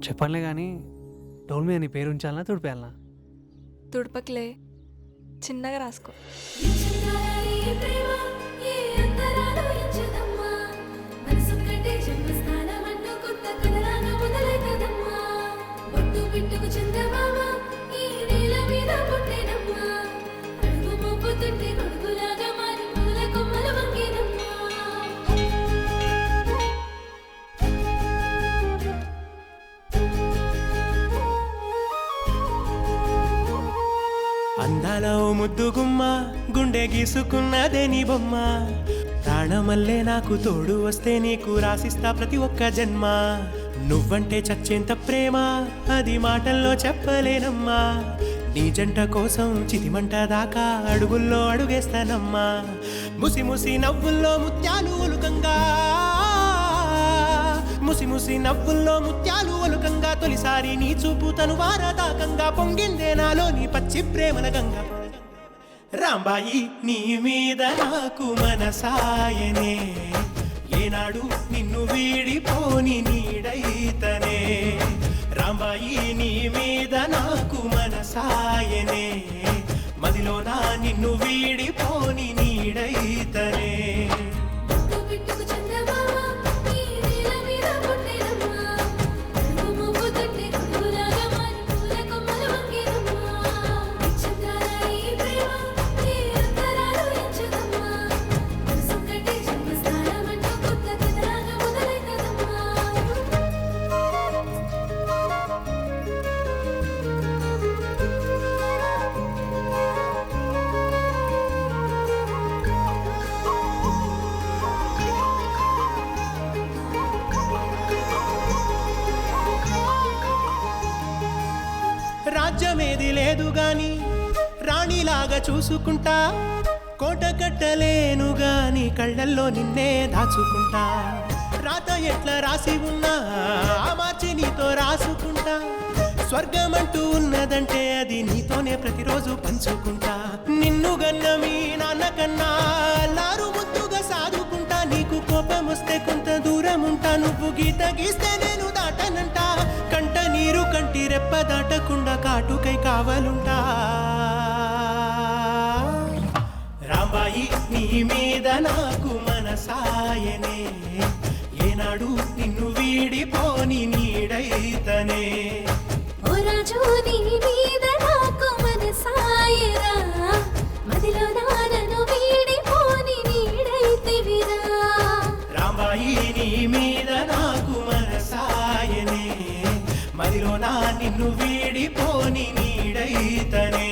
చెప్పనులే కానీ డోల్ మీద నీ పేరు ఉంచాలనా తుడిపేయాలనా? తుడపకిలే, చిన్నగా రాసుకో. అందాల ఓ ముద్దుగుమ్మ గుండె గీసుకున్నదే నీ బొమ్మ, ప్రాణమల్లే నాకు తోడు వస్తే నీకు రాసిస్తా ప్రతి ఒక్క జన్మ. నువ్వంటే చచ్చేంత ప్రేమ అది మాటల్లో చెప్పలేనమ్మా, నీ జంట కోసం చితిమంట దాకా అడుగుల్లో అడుగేస్తానమ్మా. ముసి ముసి నవ్వుల్లో ముత్యాలు ఒలుకంగా, ముసి ముసి నవ్వుల్లో ముత్యాలు ఒలుకంగా, తొలిసారి నీ చూపు తను వారదాకంగా పొంగిందే నాలో నీ పచ్చి ప్రేమల గంగ. రాంబాయి నీ మీద నాకు మనసాయనే, ఏనాడు నిన్ను వీడిపోని నీడైతనే. రాంబాయి నీ మీద నాకు మనసాయనే, మదిలోనా నిన్ను వీడిపోని నీడైతనే. రాజ్యమేది లేదు గాని రాణిలాగా చూసుకుంటా, కోట కట్టలేను గాని కళ్ళల్లో నిన్నే దాచుకుంటా. రాత ఎట్లా రాసి ఉన్నా ఆ మార్చి నీతో రాసుకుంటా, స్వర్గమంటూ ఉన్నదంటే అది నీతోనే ప్రతిరోజు పంచుకుంటా. నిన్ను గన్న మీ నాన్న కన్నా లారు ముద్దుగా సాదుకుంటా, నీకు కోపం వస్తే కొంత దూరం ఉంటా, నువ్వు గీత గీస్తే నేను దాటనంటా. కంట నీరు కంటి రెప్ప దాటకుండా కాటుకై కావాలుంటా. రాంబాయి నీ మీద నాకు మనసాయనే, ఏనాడు నిన్ను వీడిపోని నీడైతనే. ఓ రాజు నీ మీద నాకు మనసాయరా, మదిలో నన్ను వీడిపోని నీడైతివిరా. రాంబాయి నీ మీద నాకు మనసాయనే, మదిలో నా నిన్ను వీడిపోని నీడైతనే.